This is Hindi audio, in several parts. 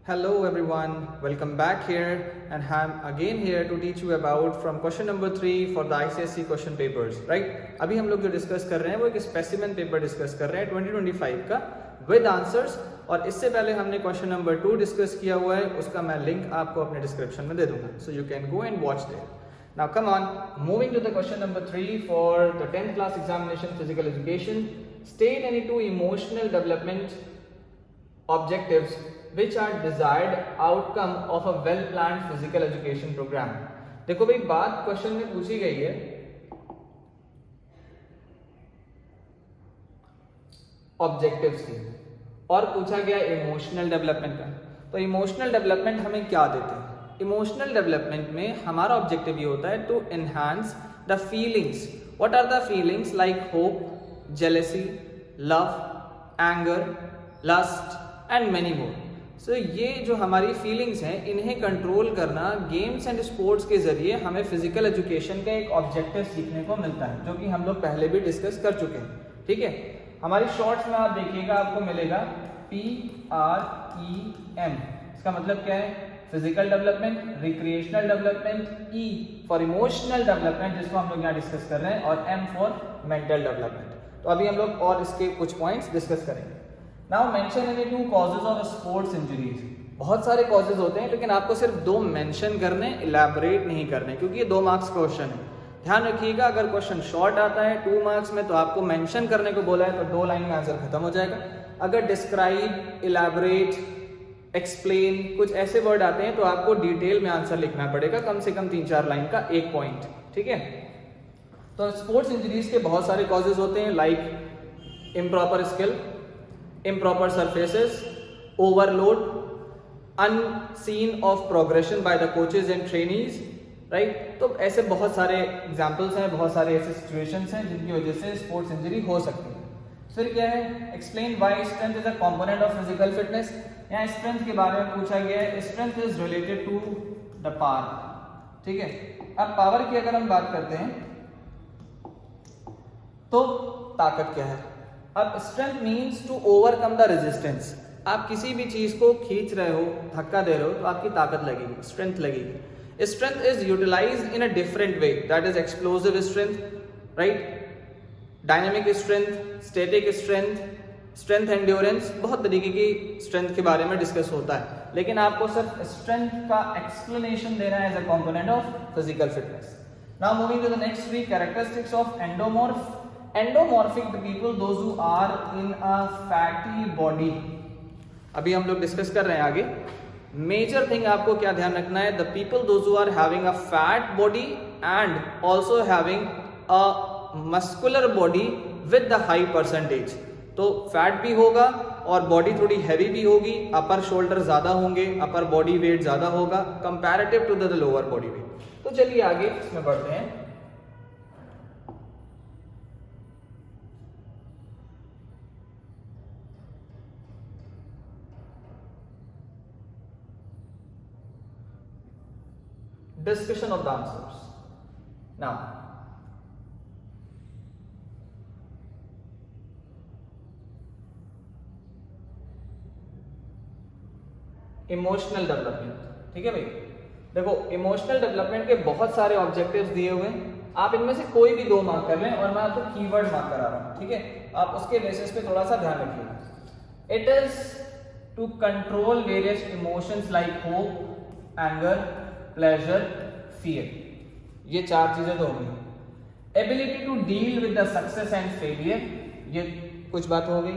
Hello everyone, welcome back here and I'm again here to teach you about from question number 3 for the ICSE question papers, right? अभी हम लोग जो डिस्कस कर रहे हैं वो एक स्पेसिमेन पेपर डिस्कस कर रहे हैं 2025 का विद आंसर्स, और इससे पहले हमने क्वेश्चन नंबर 2 डिस्कस किया हुआ है, उसका मैं लिंक आपको अपने डिस्क्रिप्शन में दे दूंगा, so you can go and watch there. Now come on, moving to the question number 3 for the 10th class examination physical education. State any two emotional development objectives which are desired outcome of a well planned physical education program. देखो भाई, बात क्वेश्चन में पूछी गई है ऑब्जेक्टिव्स की और पूछा गया इमोशनल डेवलपमेंट का. तो इमोशनल डेवलपमेंट हमें क्या देते हैं? इमोशनल डेवलपमेंट में हमारा ऑब्जेक्टिव ये होता है to enhance the feelings. What are the feelings? Like hope, jealousy, love, anger, lust and many more. So ये जो हमारी फीलिंग्स हैं इन्हें कंट्रोल करना गेम्स एंड स्पोर्ट्स के जरिए हमें फिजिकल एजुकेशन का एक ऑब्जेक्टिव सीखने को मिलता है, जो कि हम लोग पहले भी डिस्कस कर चुके हैं. ठीक है, हमारी शॉर्ट्स में आप देखिएगा, आपको मिलेगा PREM. इसका मतलब क्या है? Physical development, recreational development, E for emotional development जिसको हम लोग यहाँ डिस्कस कर रहे हैं, और M फॉर मेंटल डेवलपमेंट. तो अभी हम लोग और इसके कुछ पॉइंट्स डिस्कस करेंगे. Now mention any two causes of sports injuries. बहुत सारे कॉजेज होते हैं, लेकिन आपको सिर्फ 2 मेंशन करने, इलैबोरेट नहीं करने, क्योंकि ये 2 मार्क्स क्वेश्चन है. ध्यान रखिएगा, अगर क्वेश्चन शॉर्ट आता है 2 मार्क्स में तो आपको मेंशन करने को बोला है तो 2 लाइन में आंसर खत्म हो जाएगा. अगर डिस्क्राइब, इलैबोरेट, एक्सप्लेन कुछ ऐसे वर्ड आते हैं तो आपको डिटेल में आंसर लिखना पड़ेगा, कम से कम 3-4 लाइन का एक पॉइंट. ठीक है, तो स्पोर्ट्स इंजरीज के बहुत सारे कॉजेज होते हैं, like improper skill, improper surfaces, overload, unseen of progression by the coaches and trainees, right? तो ऐसे बहुत सारे एग्जाम्पल्स हैं, बहुत सारे ऐसे सिचुएशंस हैं जिनकी वजह से स्पोर्ट्स इंजरी हो सकती है. फिर क्या है? Explain why strength is a component of physical fitness. यहाँ स्ट्रेंथ के बारे में पूछा गया है. Strength is related to the power. ठीक है, अब पावर की अगर हम बात करते हैं तो ताकत क्या है? अब strength means to overcome the resistance. आप किसी भी चीज को खींच रहे हो, धक्का दे रहे हो, तो आपकी ताकत लगेगी, स्ट्रेंथ लगेगी. Strength is utilised in a different way, that is explosive strength, right, dynamic strength, static strength, strength endurance. बहुत तरीके की स्ट्रेंथ के बारे में डिस्कस होता है, लेकिन आपको सिर्फ स्ट्रेंथ का एक्सप्लेनेशन देना है as a component of physical fitness. Now moving to the next 3 characteristics of endomorph. Endomorphic the people those who are in a fatty body. अभी हम लोग डिस्कस कर रहे हैं आगे. मेजर थिंग आपको क्या ध्यान रखना है? The people those who are having a fat body and also having a muscular body with the high percentage. तो फैट भी होगा और बॉडी थोड़ी हैवी भी होगी, अपर शोल्डर ज्यादा होंगे, अपर बॉडी वेट ज्यादा होगा comparative to the lower body weight. तो चलिए आगे इसमें बढ़ते हैं. Discussion of the answers. Now, emotional development. ठीक है भाई, देखो इमोशनल डेवलपमेंट के बहुत सारे ऑब्जेक्टिव्स दिए हुए हैं. आप इनमें से कोई भी 2 मार्क कर लें और मैं आपको कीवर्ड मार्क करा रहा हूं. ठीक है, आप उसके बेसिस पे थोड़ा सा ध्यान रखिएगा. It is to control various emotions like hope, anger, pleasure, fear. ये 4 चीजें तो होंगी. Ability to deal with the success and failure, ये कुछ बात हो गई.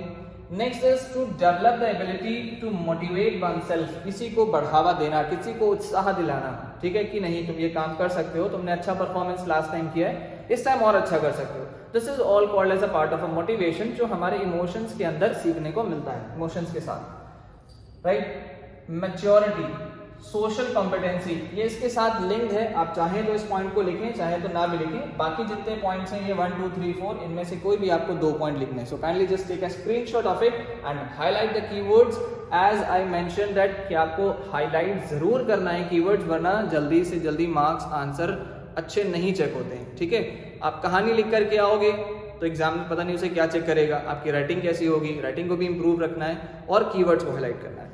Next is to develop the ability to motivate oneself, किसी को बढ़ावा देना, किसी को उत्साह दिलाना. ठीक है कि नहीं, तुम ये काम कर सकते हो, तुमने अच्छा परफॉर्मेंस लास्ट टाइम किया है, इस टाइम और अच्छा कर सकते हो. This is all called as a part of a motivation, जो हमारे इमोशंस के अंदर सीखने को मिलता है, इमोशंस के साथ, राइट. मैच्योरिटी, सोशल कॉम्पिटेंसी, ये इसके साथ लिंक्ड है. आप चाहें तो इस पॉइंट को लिखें, चाहे तो ना भी लिखें. बाकी जितने पॉइंट्स हैं ये 1 2 3 4, इनमें से कोई भी आपको 2 पॉइंट लिखने हैं. So kindly just take a screenshot of it and highlight the keywords as I mention that, कि आपको हाईलाइट जरूर करना है कीवर्ड्स, वरना जल्दी से जल्दी मार्क्स आंसर अच्छे नहीं चेक होते हैं. ठीक है, आप कहानी लिख करके आओगे तो एग्जाम में पता नहीं उसे क्या चेक करेगा, आपकी राइटिंग कैसी होगी, राइटिंग को भी इंप्रूव रखना है और कीवर्ड्स को हाईलाइट करना है.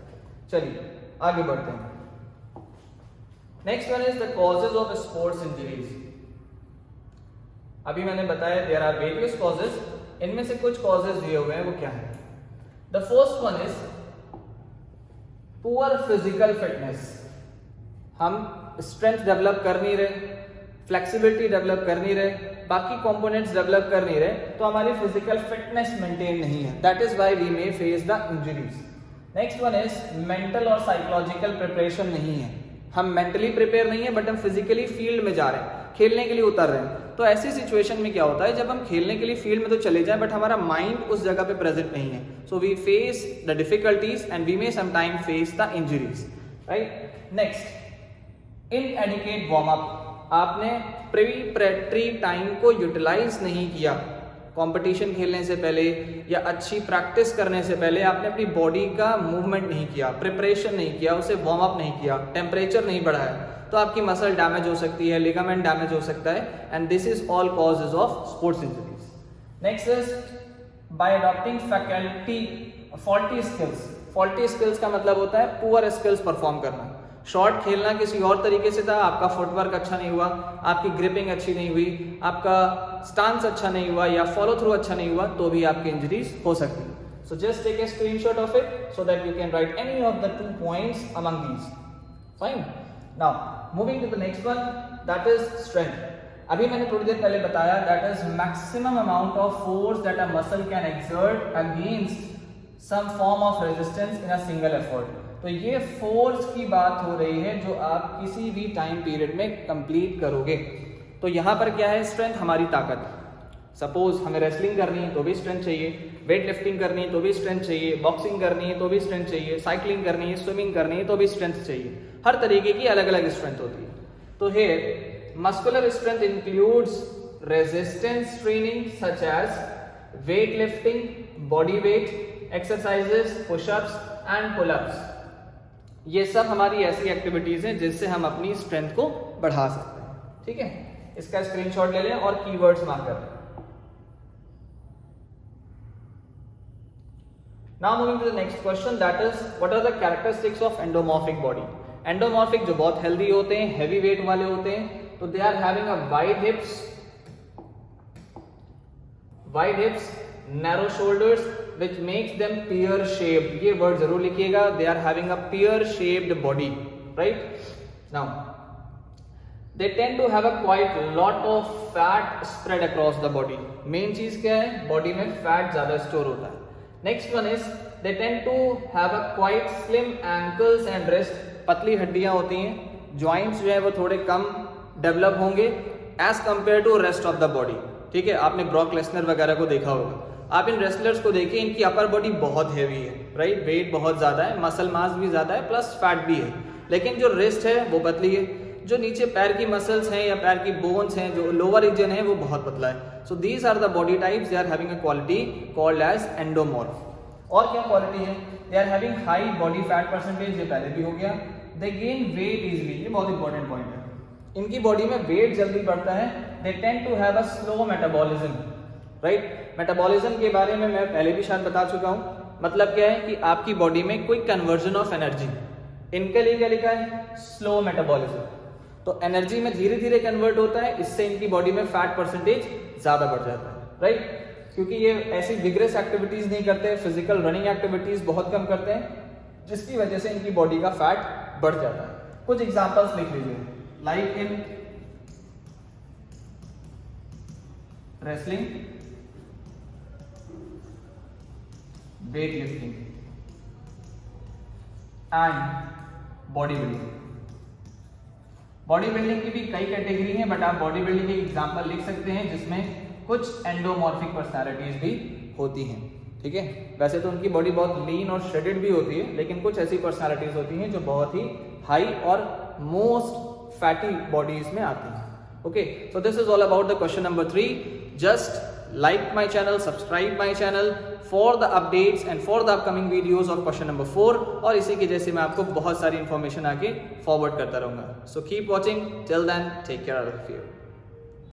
चलिए आगे बढ़ते हैं। Next one is the causes of sports injuries. अभी मैंने बताया देयर आर वेरियस कॉजेज, इनमें से कुछ कॉजेज दिए हुए हैं, वो क्या है? The first one is poor physical fitness. हम स्ट्रेंथ डेवलप कर नहीं रहे, फ्लेक्सिबिलिटी डेवलप कर नहीं रहे, बाकी कंपोनेंट्स डेवलप कर नहीं रहे, तो हमारी फिजिकल फिटनेस मेंटेन नहीं है। That is why we may face the injuries. Next one is mental और साइकोलॉजिकल प्रिपरेशन नहीं है। हम मेंटली प्रिपेयर नहीं है, बट हम फिजिकली फील्ड में जा रहे हैं, खेलने के लिए उतर रहे हैं। तो ऐसी सिचुएशन में क्या होता है, जब हम खेलने के लिए फील्ड में तो चले जाएं, बट हमारा माइंड उस जगह पे प्रेजेंट नहीं है, so we face the difficulties and we may sometime face the injuries, right. Next, inadequate warm up. आपने प्रीपरेटरी टाइम को यूटिलाइज नहीं किया। कंपटीशन खेलने से पहले या अच्छी प्रैक्टिस करने से पहले आपने अपनी बॉडी का मूवमेंट नहीं किया, प्रिपरेशन नहीं किया, उसे वार्म अप नहीं किया, टेम्परेचर नहीं बढ़ाया, तो आपकी मसल डैमेज हो सकती है, लिगामेंट डैमेज हो सकता है, and this is all causes of sports injuries. Next is by adopting faulty skills. Faulty skills का मतलब होता है पुअर स्किल्स परफॉर्म करना। शॉट खेलना किसी और तरीके से था, आपका फुटवर्क अच्छा नहीं हुआ, आपकी ग्रिपिंग अच्छी नहीं हुई, आपका स्टांस अच्छा नहीं हुआ या फॉलो थ्रू अच्छा नहीं हुआ, तो भी आपकी इंजरीज हो सकती है। So just take a screenshot of it so that you can write any of the 2 points among these. Fine. Now moving to the next one, that is strength. अभी मैंने थोड़ी देर पहले बताया that is maximum amount of force that a muscle can exert against some form of resistance in a single effort. तो ये फोर्स की बात हो रही है जो आप किसी भी टाइम पीरियड में कंप्लीट करोगे। तो यहाँ पर क्या है, स्ट्रेंथ हमारी ताकत। सपोज हमें रेसलिंग करनी है तो भी स्ट्रेंथ चाहिए, वेट लिफ्टिंग करनी है तो भी स्ट्रेंथ चाहिए, बॉक्सिंग करनी है तो भी स्ट्रेंथ चाहिए, साइकिलिंग करनी है, स्विमिंग करनी है तो भी स्ट्रेंथ चाहिए। हर तरीके की अलग अलग स्ट्रेंथ होती है। तो here muscular strength includes resistance training such as weight lifting, body weight exercises, pushups and pullups. ये सब हमारी ऐसी एक्टिविटीज हैं जिससे हम अपनी स्ट्रेंथ को बढ़ा सकते हैं। ठीक है, इसका स्क्रीनशॉट ले लें और कीवर्ड्स मार्क कर लें। Now moving to the next question, that is what are the characteristics of endomorphic body. Endomorphic जो बहुत हेल्दी होते हैं, हैवी वेट वाले होते हैं, तो they are having a wide hips, narrow shoulders which makes them pear shaped। ये वर्ड जरूर लिखिएगा, they are having a pear shaped body, right? Now they tend to have a quite lot of fat spread across the body। Main चीज क्या है, बॉडी में फैट ज्यादा स्टोर होता है। Next one is they tend to have a quite slim ankles and wrist। पतली हड्डियां होती हैं, जॉइंट्स जो है वो थोड़े कम डेवलप होंगे as compare to rest of the body. ठीक है, आपने ब्रॉक लेसनर वगैरह को देखा होगा, आप इन रेसलर्स को देखिए, इनकी अपर बॉडी बहुत हैवी है, राइट, वेट बहुत ज्यादा है, मसल मास भी ज्यादा है, प्लस फैट भी है, लेकिन जो रिस्ट है वो पतली है, जो नीचे पैर की मसल्स हैं या पैर की बोन्स हैं, जो लोअर रीजन है वो बहुत पतला है। So these are the body types, they are having a quality called as endomorph. और क्या क्वालिटी है, they are having high body fat percentage, ये पहले भी हो गया। दे गेन वेट इजीली, ये बहुत इंपॉर्टेंट पॉइंट है, इनकी बॉडी में वेट जल्दी बढ़ता है। They tend to have a slow metabolism, right. Metabolism के बारे में मैं पहले भी शायद बता चुका हूं। मतलब क्या है कि आपकी बॉडी में क्विक कन्वर्जन ऑफ एनर्जी, इनके लिए क्या लिखा है, स्लो मेटाबॉलिज्म। तो एनर्जी में धीरे धीरे कन्वर्ट होता है, इससे इनकी बॉडी में फैट परसेंटेज ज्यादा बढ़ जाता है, राइट, क्योंकि ये ऐसी विग्रेस एक्टिविटीज नहीं करते, फिजिकल रनिंग एक्टिविटीज बहुत कम करते हैं, जिसकी वजह से इनकी बॉडी का फैट बढ़ जाता है। कुछ एग्जांपल्स लिख लीजिए, like in wrestling, weight lifting and body building. Body building की भी कई कैटेगरी हैं, बट आप बॉडी बिल्डिंग की एग्जांपल लिख सकते हैं जिसमें कुछ एंडोमॉर्फिक पर्सनालिटीज भी होती हैं। ठीक है, वैसे तो उनकी बॉडी बहुत लीन और श्रेडेड भी होती है, लेकिन कुछ ऐसी पर्सनालिटीज होती हैं जो बहुत ही हाई और मोस्ट फैटी बॉडीज में आती हैं। Okay, so this is all about the question number 3. Just like my channel, subscribe my channel for the updates and for the upcoming videos of question number 4, और इसी की जैसे मैं आपको बहुत सारी इंफॉर्मेशन आगे फॉरवर्ड करता रहूंगा। So keep watching, till then take care of you.